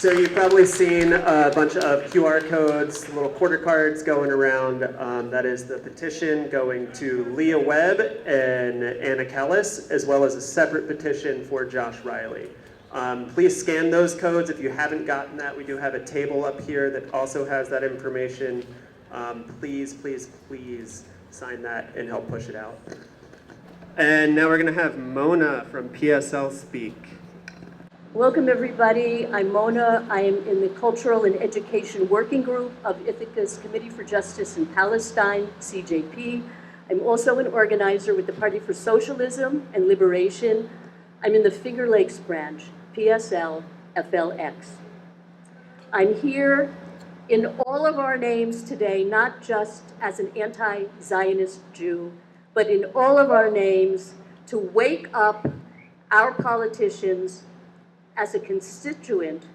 So you've probably seen a bunch of QR codes, little quarter cards going around. That is the petition going to Lea Webb and Kelles, as well as a separate petition for Josh Riley. Please scan those codes if you haven't gotten that. We do have a table up here that also has that information. Please, please, please sign that and help push it out. And now we're going to have Mona from PSL speak. Welcome, everybody. I'm Mona. I am in the Cultural and Education Working Group of Ithaca's Committee for Justice in Palestine, CJP. I'm also an organizer with the Party for Socialism and Liberation. I'm in the Finger Lakes branch, PSL, FLX. I'm here in all of our names today, not just as an anti-Zionist Jew, but in all of our names to wake up our politicians as a constituent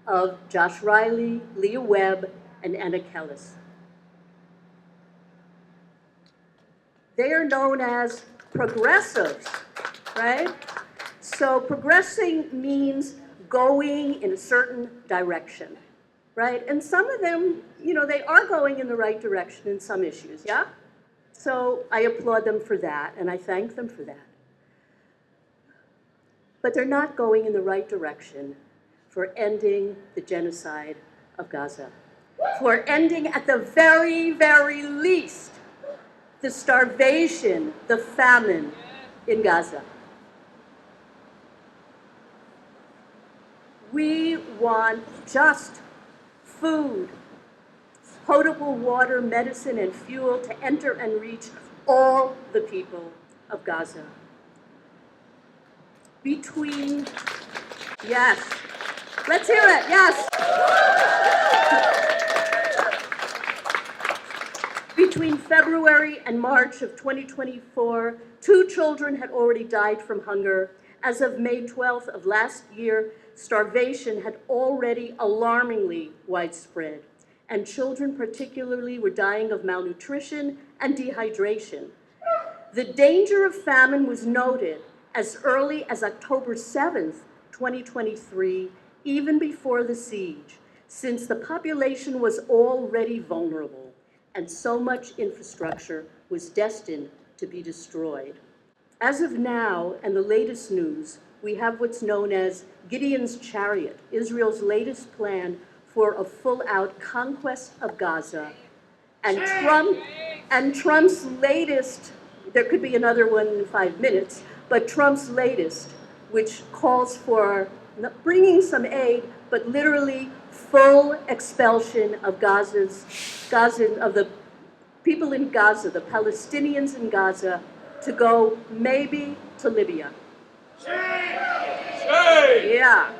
of Josh Riley, Lea Webb, and Kelles. They are known as progressives, right? So progressing means going in a certain direction, right? And some of them, they are going in the right direction in some issues, yeah? So I applaud them for that, and I thank them for that. But they're not going in the right direction for ending the genocide of Gaza, for ending, at the very, very least, the starvation, the famine in Gaza. We want just food, potable water, medicine, and fuel to enter and reach all the people of Gaza. Yes, let's hear it, yes. Between February and March of 2024, 2 children had already died from hunger. As of May 12th of last year, starvation had already alarmingly widespread, and children particularly were dying of malnutrition and dehydration. The danger of famine was noted as early as October 7th, 2023, even before the siege, since the population was already vulnerable and so much infrastructure was destined to be destroyed. As of now, and the latest news, we have what's known as Gideon's Chariot, Israel's latest plan for a full-out conquest of Gaza, and Trump's latest, there could be another one in 5 minutes, but Trump's latest, which calls for bringing some aid, but literally full expulsion of of the people in Gaza, the Palestinians in Gaza, to go maybe to Libya. Yeah.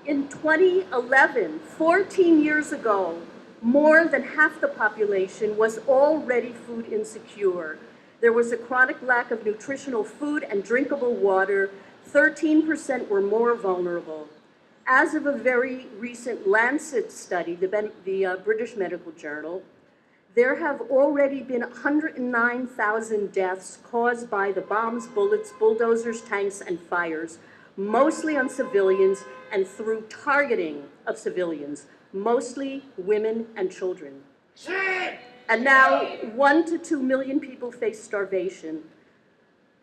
In 2011, 14 years ago, more than half the population was already food insecure. There was a chronic lack of nutritional food and drinkable water. 13% were more vulnerable. As of a very recent Lancet study, the British Medical Journal, there have already been 109,000 deaths caused by the bombs, bullets, bulldozers, tanks, and fires, mostly on civilians and through targeting of civilians, mostly women and children. And now 1 to 2 million people face starvation.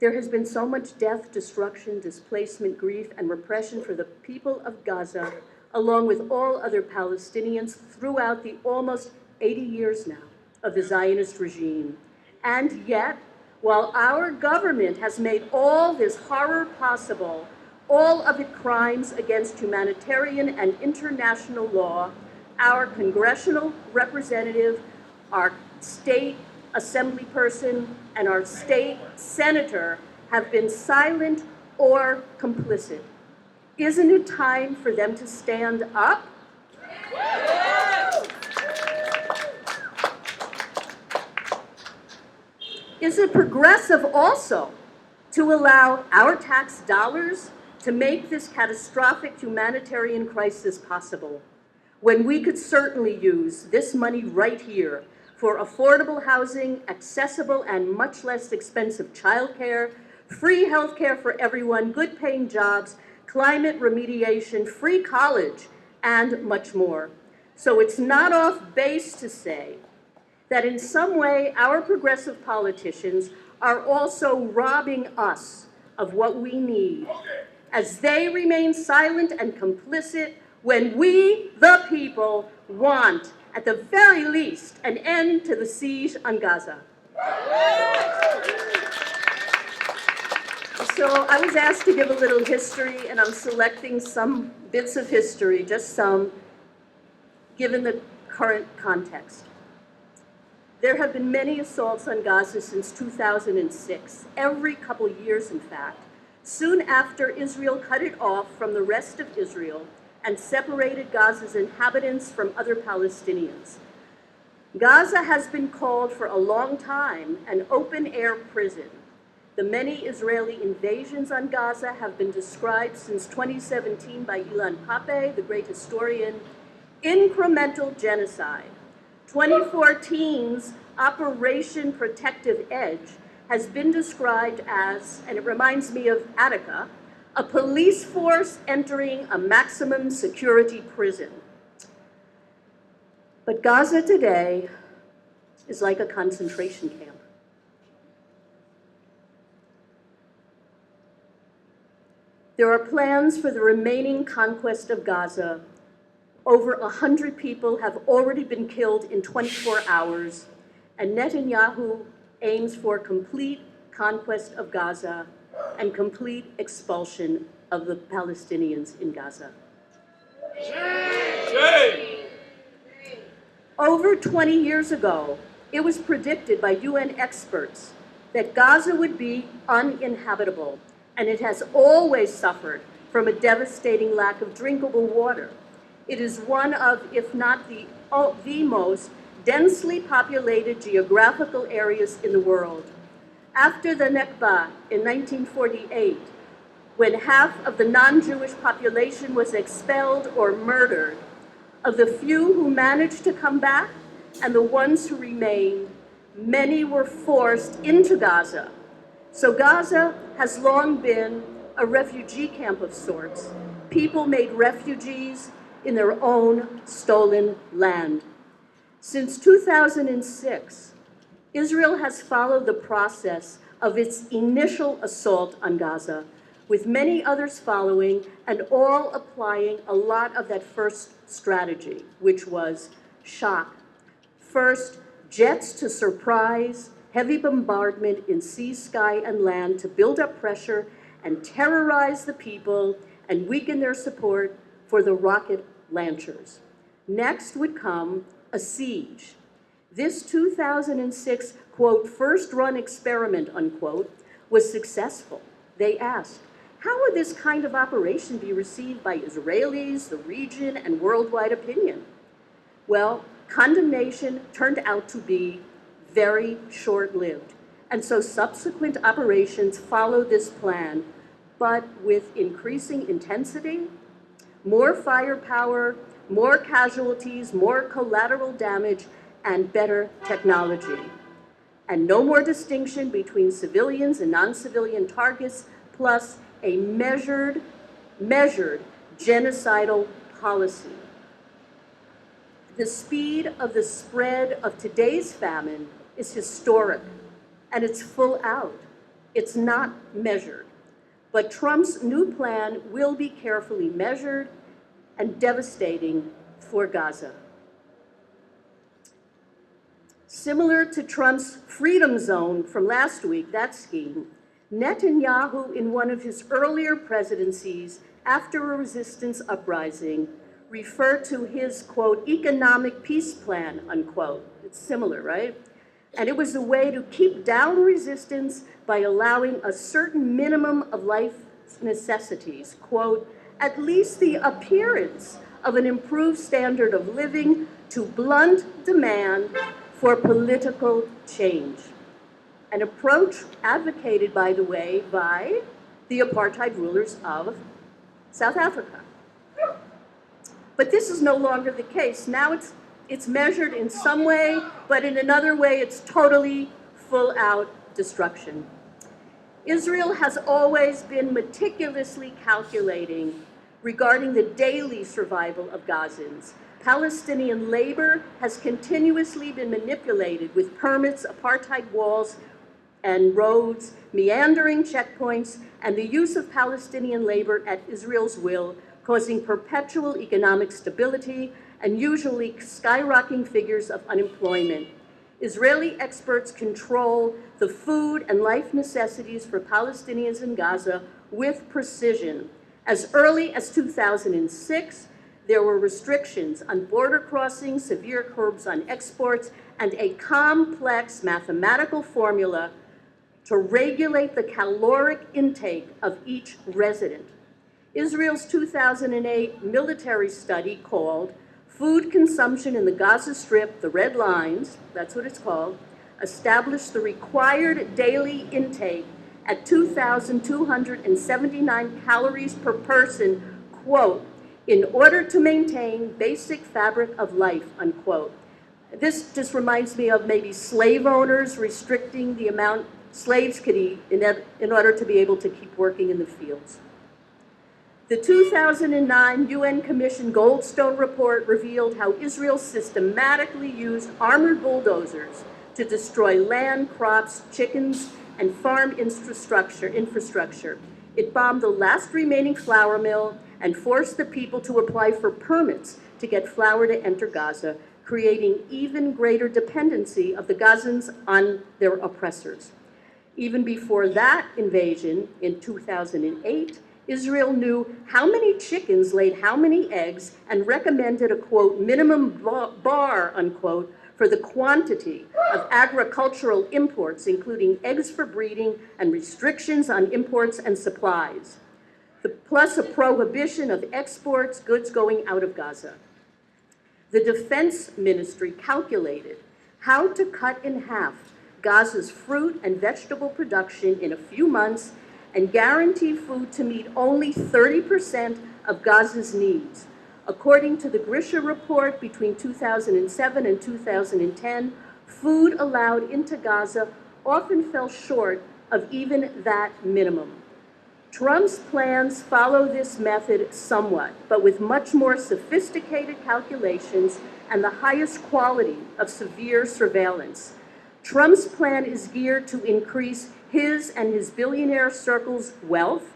There has been so much death, destruction, displacement, grief, and repression for the people of Gaza, along with all other Palestinians throughout the almost 80 years now of the Zionist regime. And yet, while our government has made all this horror possible, all of it crimes against humanitarian and international law, our congressional representative, our state assembly person, and our state senator have been silent or complicit. Isn't it time for them to stand up? Is it progressive also to allow our tax dollars to make this catastrophic humanitarian crisis possible, when we could certainly use this money right here for affordable housing, accessible and much less expensive childcare, free healthcare for everyone, good-paying jobs, climate remediation, free college, and much more. So it's not off base to say that in some way our progressive politicians are also robbing us of what we need, as they remain silent and complicit when we, the people, want, at the very least, an end to the siege on Gaza. So I was asked to give a little history, and I'm selecting some bits of history, just some, given the current context. There have been many assaults on Gaza since 2006, every couple years, in fact, soon after Israel cut it off from the rest of Israel and separated Gaza's inhabitants from other Palestinians. Gaza has been called for a long time an open-air prison. The many Israeli invasions on Gaza have been described since 2017 by Ilan Pappé, the great historian, incremental genocide. 2014's Operation Protective Edge has been described as, and it reminds me of Ithaca, a police force entering a maximum security prison. But Gaza today is like a concentration camp. There are plans for the remaining conquest of Gaza. Over 100 people have already been killed in 24 hours, and Netanyahu aims for complete conquest of Gaza and complete expulsion of the Palestinians in Gaza. Over 20 years ago, it was predicted by UN experts that Gaza would be uninhabitable, and it has always suffered from a devastating lack of drinkable water. It is one of, if not the most densely populated geographical areas in the world. After the Nakba in 1948, when half of the non-Jewish population was expelled or murdered, of the few who managed to come back and the ones who remained, many were forced into Gaza. So Gaza has long been a refugee camp of sorts. People made refugees in their own stolen land. Since 2006, Israel has followed the process of its initial assault on Gaza, with many others following and all applying a lot of that first strategy, which was shock. First, jets to surprise, heavy bombardment in sea, sky, and land to build up pressure and terrorize the people and weaken their support for the rocket launchers. Next would come a siege. This 2006, quote, first run experiment, unquote, was successful. They asked, how would this kind of operation be received by Israelis, the region, and worldwide opinion? Well, condemnation turned out to be very short-lived, and so subsequent operations followed this plan, but with increasing intensity, more firepower, more casualties, more collateral damage, and better technology. And no more distinction between civilians and non-civilian targets, plus a measured genocidal policy. The speed of the spread of today's famine is historic, and it's full out. It's not measured. But Trump's new plan will be carefully measured and devastating for Gaza. Similar to Trump's freedom zone from last week, that scheme, Netanyahu, in one of his earlier presidencies after a resistance uprising, referred to his, quote, economic peace plan, unquote. It's similar, right? And it was a way to keep down resistance by allowing a certain minimum of life necessities, quote, at least the appearance of an improved standard of living to blunt demand for political change. An approach advocated, by the way, by the apartheid rulers of South Africa. But this is no longer the case. Now it's measured in some way, but in another way it's totally full-out destruction. Israel has always been meticulously calculating regarding the daily survival of Gazans. Palestinian labor has continuously been manipulated with permits, apartheid walls and roads, meandering checkpoints, and the use of Palestinian labor at Israel's will, causing perpetual economic stability and usually skyrocketing figures of unemployment. Israeli experts control the food and life necessities for Palestinians in Gaza with precision. As early as 2006, there were restrictions on border crossings, severe curbs on exports, and a complex mathematical formula to regulate the caloric intake of each resident. Israel's 2008 military study called Food Consumption in the Gaza Strip, the Red Lines, that's what it's called, established the required daily intake at 2,279 calories per person, quote, in order to maintain basic fabric of life, unquote. This just reminds me of maybe slave owners restricting the amount slaves could eat in order to be able to keep working in the fields. The 2009 UN Commission Goldstone report revealed how Israel systematically used armored bulldozers to destroy land, crops, chickens, and farm infrastructure. It bombed the last remaining flour mill and forced the people to apply for permits to get flour to enter Gaza, creating even greater dependency of the Gazans on their oppressors. Even before that invasion in 2008, Israel knew how many chickens laid how many eggs and recommended a, quote, minimum bar, unquote, for the quantity of agricultural imports, including eggs for breeding and restrictions on imports and supplies, plus a prohibition of exports, goods going out of Gaza. The Defense Ministry calculated how to cut in half Gaza's fruit and vegetable production in a few months and guarantee food to meet only 30% of Gaza's needs. According to the Grisha report, between 2007 and 2010, food allowed into Gaza often fell short of even that minimum. Trump's plans follow this method somewhat, but with much more sophisticated calculations and the highest quality of severe surveillance. Trump's plan is geared to increase his and his billionaire circle's wealth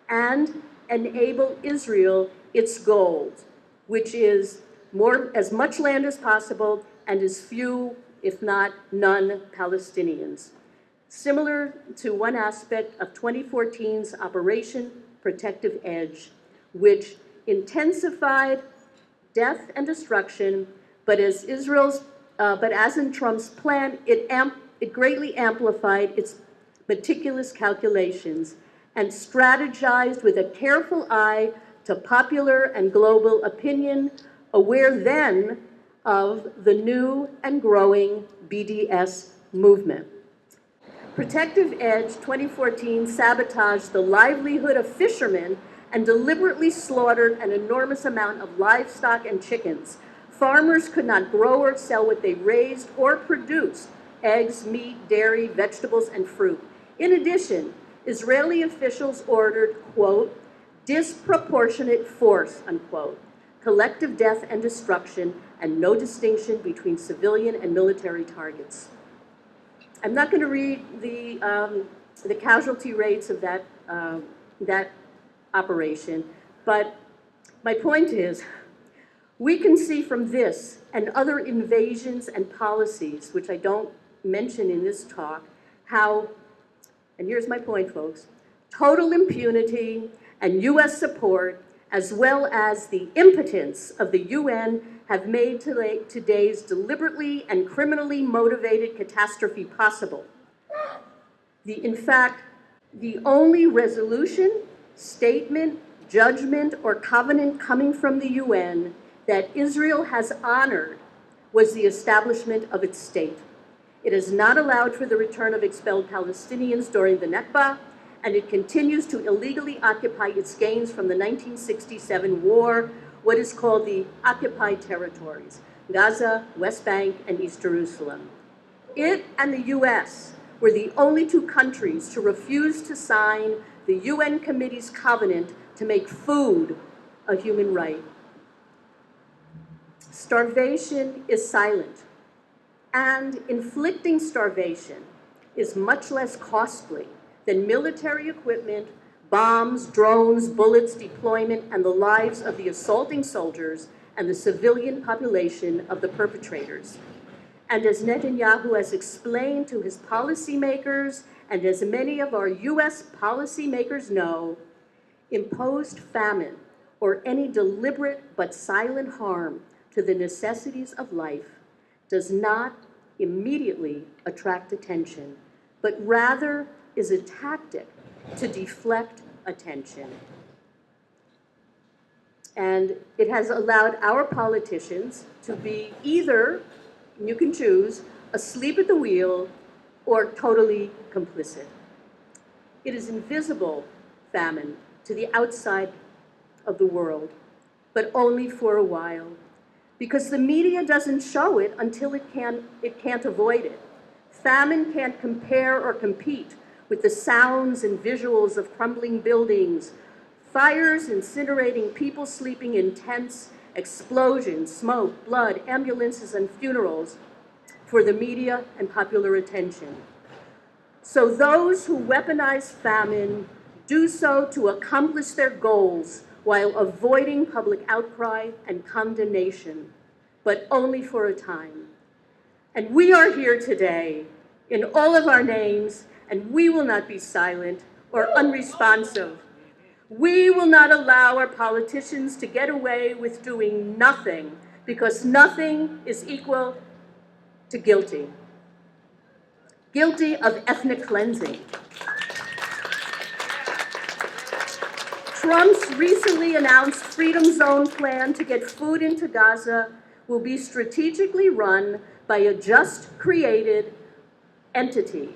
and enable Israel its goals, which is as much land as possible and as few, if not none, Palestinians. Similar to one aspect of 2014's Operation Protective Edge, which intensified death and destruction, but as in Trump's plan, it greatly amplified its meticulous calculations and strategized with a careful eye to popular and global opinion, aware then of the new and growing BDS movement. Protective Edge 2014 sabotaged the livelihood of fishermen and deliberately slaughtered an enormous amount of livestock and chickens. Farmers could not grow or sell what they raised or produced: eggs, meat, dairy, vegetables, and fruit. In addition, Israeli officials ordered, quote, disproportionate force, unquote, collective death and destruction, and no distinction between civilian and military targets. I'm not going to read the casualty rates of that operation, but my point is, we can see from this and other invasions and policies, which I don't mention in this talk, how, and here's my point, folks, total impunity and U.S. support, as well as the impotence of the UN, have made today's deliberately and criminally motivated catastrophe possible. In fact, the only resolution, statement, judgment, or covenant coming from the UN that Israel has honored was the establishment of its state. It has not allowed for the return of expelled Palestinians during the Nakba, and it continues to illegally occupy its gains from the 1967 war, what is called the occupied territories, Gaza, West Bank, and East Jerusalem. It and the US were the only two countries to refuse to sign the UN Committee's covenant to make food a human right. Starvation is silent, and inflicting starvation is much less costly than military equipment, bombs, drones, bullets, deployment, and the lives of the assaulting soldiers and the civilian population of the perpetrators. And as Netanyahu has explained to his policymakers, and as many of our US policymakers know, imposed famine or any deliberate but silent harm to the necessities of life does not immediately attract attention, but rather is a tactic to deflect attention. And it has allowed our politicians to be either, you can choose, asleep at the wheel or totally complicit. It is invisible famine to the outside of the world, but only for a while, because the media doesn't show it until it can't avoid it. Famine can't compare or compete with the sounds and visuals of crumbling buildings, fires incinerating people sleeping in tents, explosions, smoke, blood, ambulances, and funerals for the media and popular attention. So those who weaponize famine do so to accomplish their goals while avoiding public outcry and condemnation, but only for a time. And we are here today in all of our names, and we will not be silent or unresponsive. We will not allow our politicians to get away with doing nothing, because nothing is equal to guilty. Guilty of ethnic cleansing. Trump's recently announced Freedom Zone plan to get food into Gaza will be strategically run by a just created entity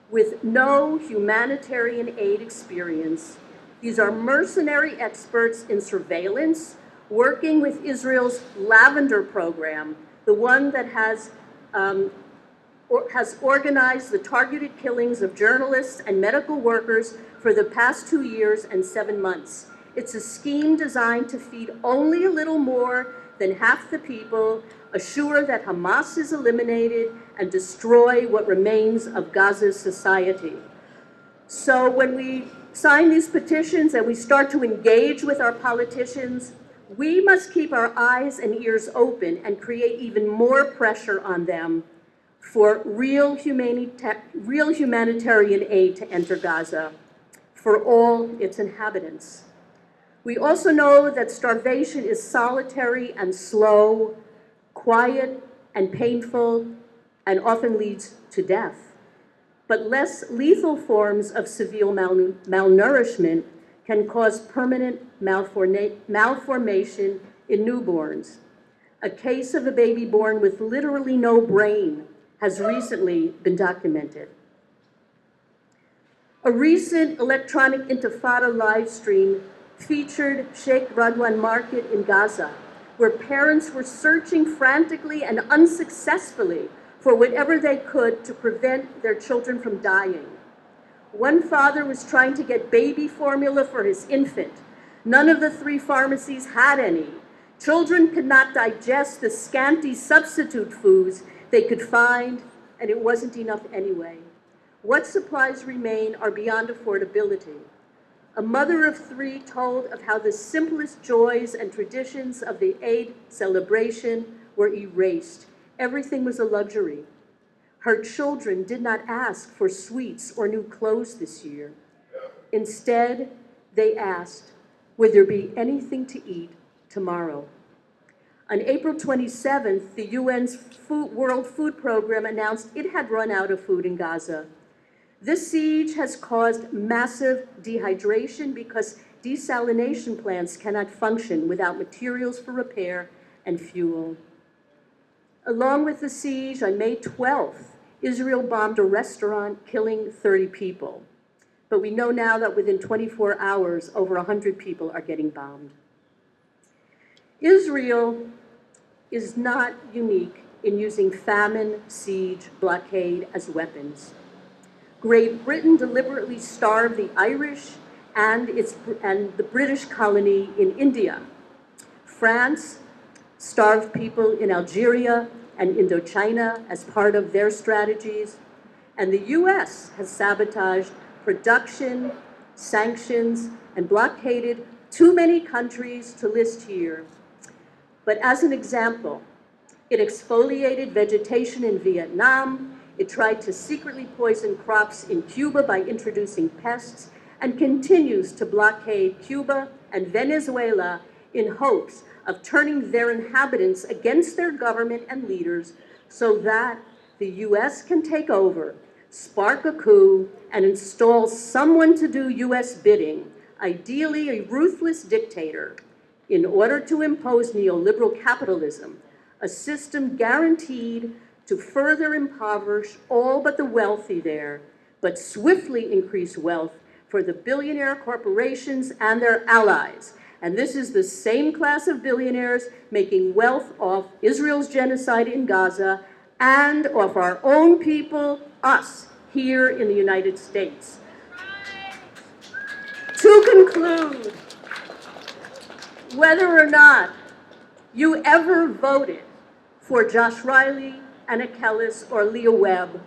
with no humanitarian aid experience. These are mercenary experts in surveillance, working with Israel's Lavender program, the one that has organized the targeted killings of journalists and medical workers for the past 2 years and 7 months. It's a scheme designed to feed only a little more than half the people, assure that Hamas is eliminated, and destroy what remains of Gaza's society. So when we sign these petitions and we start to engage with our politicians, we must keep our eyes and ears open and create even more pressure on them for real humanitarian aid to enter Gaza for all its inhabitants. We also know that starvation is solitary and slow, quiet and painful, and often leads to death. But less lethal forms of severe malnourishment can cause permanent malformation in newborns. A case of a baby born with literally no brain has recently been documented. A recent electronic intifada live stream featured Sheikh Radwan Market in Gaza, where parents were searching frantically and unsuccessfully for whatever they could to prevent their children from dying. One father was trying to get baby formula for his infant. None of the 3 pharmacies had any. Children could not digest the scanty substitute foods they could find, and it wasn't enough anyway. What supplies remain are beyond affordability. A mother of 3 told of how the simplest joys and traditions of the Eid celebration were erased. Everything was a luxury. Her children did not ask for sweets or new clothes this year. Instead, they asked, would there be anything to eat tomorrow? On April 27th, the UN's World Food Program announced it had run out of food in Gaza. This siege has caused massive dehydration because desalination plants cannot function without materials for repair and fuel. Along with the siege, on May 12th, Israel bombed a restaurant, killing 30 people. But we know now that within 24 hours, over 100 people are getting bombed. Israel is not unique in using famine, siege, blockade as weapons. Great Britain deliberately starved the Irish and the British colony in India. France starved people in Algeria and Indochina as part of their strategies. And the US has sabotaged production, sanctions, and blockaded too many countries to list here. But as an example, it exfoliated vegetation in Vietnam, it tried to secretly poison crops in Cuba by introducing pests, and continues to blockade Cuba and Venezuela in hopes of turning their inhabitants against their government and leaders so that the US can take over, spark a coup, and install someone to do US bidding, ideally a ruthless dictator, in order to impose neoliberal capitalism, a system guaranteed to further impoverish all but the wealthy there, but swiftly increase wealth for the billionaire corporations and their allies. And this is the same class of billionaires making wealth off Israel's genocide in Gaza and off our own people, us, here in the United States. To conclude, whether or not you ever voted for Josh Riley, Anna Kelles, or Lea Webb,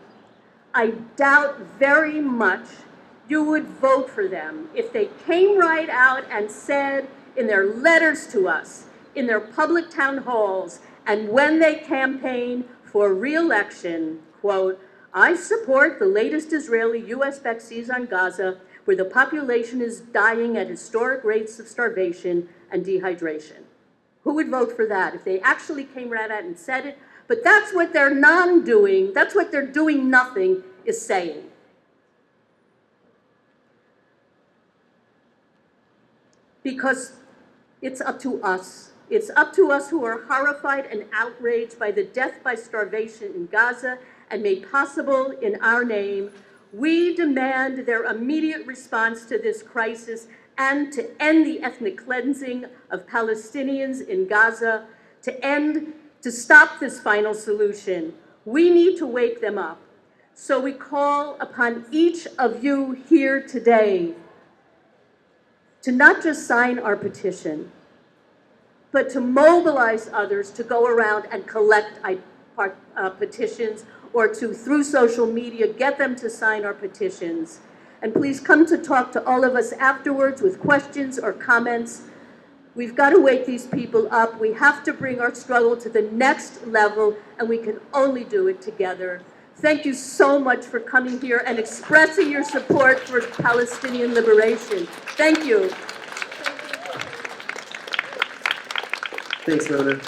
I doubt very much you would vote for them if they came right out and said in their letters to us, in their public town halls, and when they campaign for re-election, quote, I support the latest Israeli-US-backed siege on Gaza, where the population is dying at historic rates of starvation and dehydration. Who would vote for that if they actually came right out and said it? But that's what they're non-doing, that's what they're doing nothing is saying. Because it's up to us. It's up to us who are horrified and outraged by the death by starvation in Gaza and made possible in our name. We demand their immediate response to this crisis and to end the ethnic cleansing of Palestinians in Gaza, to stop this final solution. We need to wake them up. So we call upon each of you here today to not just sign our petition, but to mobilize others to go around and collect petitions, or to, through social media, get them to sign our petitions. And please come to talk to all of us afterwards with questions or comments. We've got to wake these people up. We have to bring our struggle to the next level, and we can only do it together. Thank you so much for coming here and expressing your support for Palestinian liberation. Thank you. Thanks, Nona.